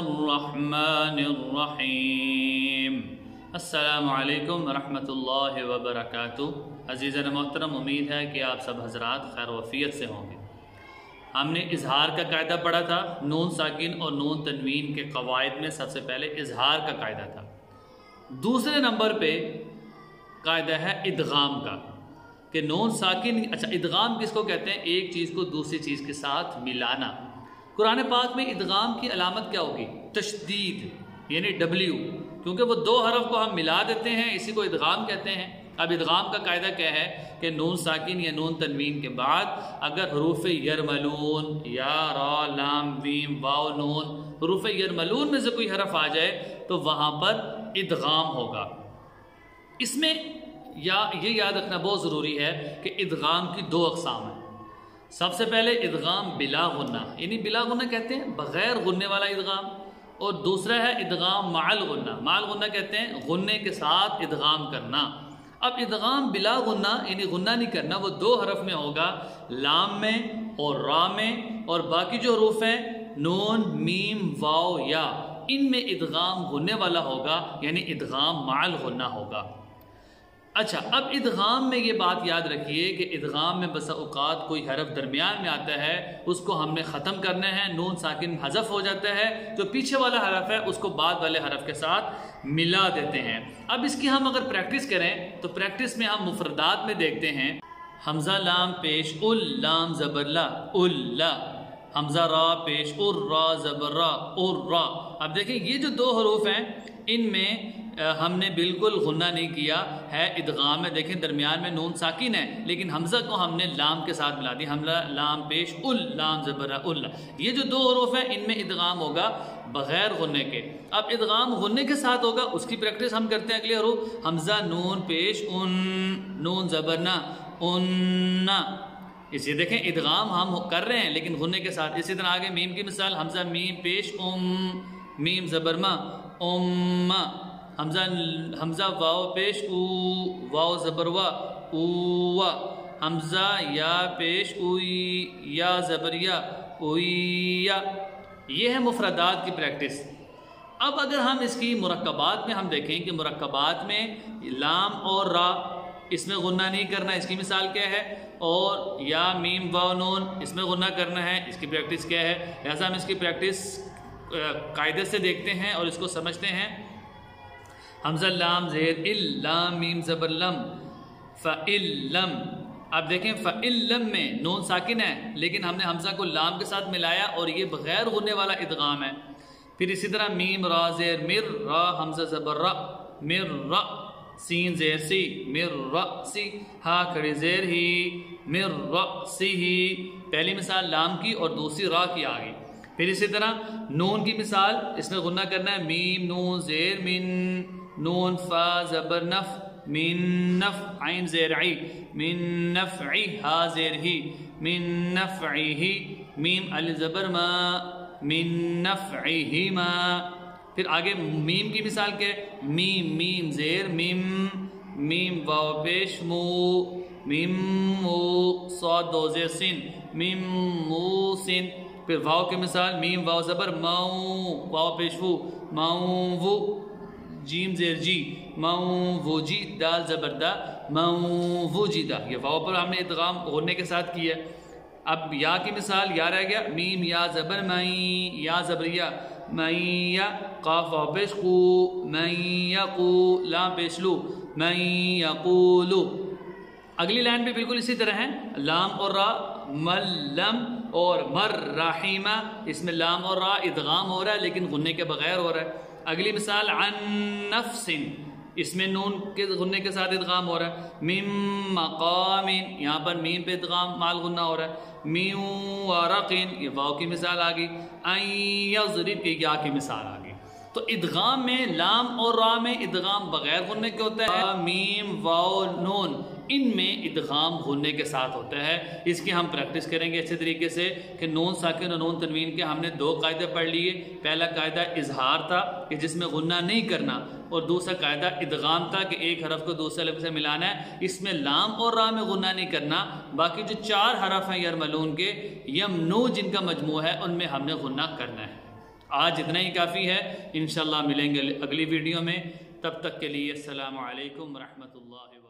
الرحمن الرحیم۔ السلام علیکم ورحمۃ اللہ وبرکاتہ۔ عزیزان محترم، امید ہے کہ آپ سب حضرات خیر وفیت سے ہوں گے۔ ہم نے اظہار کا قاعدہ پڑھا تھا۔ نون ساکن اور نون تنوین کے قواعد میں سب سے پہلے اظہار کا قاعدہ تھا۔ دوسرے نمبر پہ قاعدہ ہے ادغام کا، کہ نون ساکن، اچھا ادغام کس کو کہتے ہیں؟ ایک چیز کو دوسری چیز کے ساتھ ملانا۔ قرآن پاک میں ادغام کی علامت کیا ہوگی؟ تشدید، یعنی ڈبلیو، کیونکہ وہ دو حرف کو ہم ملا دیتے ہیں، اسی کو ادغام کہتے ہیں۔ اب ادغام کا قاعدہ کیا ہے کہ نون ساکن یا نون تنوین کے بعد اگر حروف یرملون یا را لام ویم واو نون، حروف یرملون میں سے کوئی حرف آ جائے تو وہاں پر ادغام ہوگا۔ اس میں یہ یاد رکھنا بہت ضروری ہے کہ ادغام کی دو اقسام ہیں۔ سب سے پہلے ادغام بلا غنہ، یعنی بلا غنہ کہتے ہیں بغیر غننے والا ادغام، اور دوسرا ہے ادغام مع الغنہ۔ مع الغنہ کہتے ہیں غننے کے ساتھ ادغام کرنا۔ اب ادغام بلا غنہ یعنی غنہ نہیں کرنا، وہ دو حرف میں ہوگا، لام میں اور را میں، اور باقی جو حروف ہیں نون میم واو یا، ان میں ادغام غننے والا ہوگا، یعنی ادغام مع الغنہ ہوگا۔ اچھا، اب ادغام میں یہ بات یاد رکھیے کہ ادغام میں بسا اوقات کوئی حرف درمیان میں آتا ہے، اس کو ہم نے ختم کرنا ہے، نون ساکن حذف ہو جاتا ہے، جو پیچھے والا حرف ہے اس کو بعد والے حرف کے ساتھ ملا دیتے ہیں۔ اب اس کی ہم اگر پریکٹس کریں تو پریکٹس میں ہم مفردات میں دیکھتے ہیں، حمزہ لام پیش ال لام زبر لا الا، حمزہ را پیش ار را زبر را ار را۔ اب دیکھیں یہ جو دو حروف ہیں ان میں ہم نے بالکل غنہ نہیں کیا ہے، ادغام ہے۔ دیکھیں درمیان میں نون ساکن ہے لیکن حمزہ کو ہم نے لام کے ساتھ ملا دی، حمزہ لام پیش ال لام زبر ال۔ یہ جو دو حروف ہیں ان میں ادغام ہوگا بغیر غننے کے۔ اب ادغام غننے کے ساتھ ہوگا، اس کی پریکٹس ہم کرتے ہیں۔ اگلے حروف حمزہ نون پیش ان، نون زبر نا ان، اسی دیکھیں ادغام ہم کر رہے ہیں لیکن غننے کے ساتھ۔ اسی طرح آگے میم کی مثال، حمزہ میم پیش میم زبر ما ام، حمزہ واو پیش او واو زبر وا او، حمزہ یا پیش اوئی یا زبر یا اوئی۔ یہ ہے مفردات کی پریکٹس۔ اب اگر ہم اس کی مرکبات میں ہم دیکھیں کہ مرکبات میں لام اور را، اس میں غنہ نہیں کرنا، اس کی مثال کیا ہے؟ اور یا میم واو نون، اس میں غنہ کرنا ہے، اس کی پریکٹس کیا ہے؟ لہذا ہم اس کی پریکٹس قاعدے سے دیکھتے ہیں اور اس کو سمجھتے ہیں۔ حمزہ لام زیر ال لام میم زبر لم فَإِلَّمْ۔ اب دیکھیں فَإِلَّمْ میں نون ساکن ہے لیکن ہم نے حمزہ کو لام کے ساتھ ملایا اور یہ بغیر غننے والا ادغام ہے۔ پھر اسی طرح میم را زیر مر را حمزہ زبر را مر را، سین زیر سی مر را سی، ہا کھڑی زیر ہی مر را سی ہی۔ پہلی مثال لام کی اور دوسری را کی آگئی۔ پھر اسی طرح نون کی مثال، اس میں غنہ کرنا ہے، میم نون زیر من، نون فا زبر نف من نف، عین زیر عی من نفعی، ہا زیر ہی من نفعی ہی، میم الف زبر ما من نفعی ہی ما۔ پھر آگے میم کی مثال کیا ہے؟ میم میم زیر میم، میم واو پیش مو میم مو، صاد دو زیر سن میم مو سن۔ پھر واو کی مثال میم واو زبر ماؤ واو پیش وو ماؤ وو، جیم زیر جی ماؤ وو جی، دال زبر دا ماؤ وو جی دا۔ یہ واو پر ہم نے ادغام غننے کے ساتھ کیا۔ اب یا کی مثال یا رہ گیا، میم یا زبر مئی یا زبر یا مئی یا، قاف واو پیش قو مئی یقو، لام پیش لو مئی یقولو۔ اگلی لائن پہ بالکل اسی طرح ہے، لام اور را ملم اور مر رحیمہ، اس میں لام اور را ادغام ہو رہا ہے لیکن غننے کے بغیر ہو رہا ہے۔ اگلی مثال عن نفس، اس میں نون کے غننے کے ساتھ ادغام ہو رہا ہے۔ میم مقام، یہاں پر میم پہ ادغام مال غنہ ہو رہا ہے۔ میم ورق، یہ واو کی مثال آ گئی۔ این یضرب کی یا کی مثال آ گئی۔ تو ادغام میں لام اور را میں ادغام بغیر غننے کے ہوتا ہے، میم واو نون ان میں ادغام غننے کے ساتھ ہوتا ہے۔ اس کی ہم پریکٹس کریں گے اچھے طریقے سے کہ نون ساکن اور نون تنوین کے ہم نے دو قاعدے پڑھ لیے۔ پہلا قاعدہ اظہار تھا کہ جس میں غنہ نہیں کرنا، اور دوسرا قاعدہ ادغام تھا کہ ایک حرف کو دوسرے حرف سے ملانا ہے، اس میں لام اور را میں غنہ نہیں کرنا۔ باقی جو چار حرف ہیں یرملون کے، یمنو جن کا مجموع ہے ان میں ہم نے غنہ کرنا ہے۔ آج اتنا ہی کافی ہے، انشاءاللہ ملیں گے اگلی ویڈیو میں، تب تک کے لیے السلام علیکم ورحمۃ اللہ وبرکاتہ۔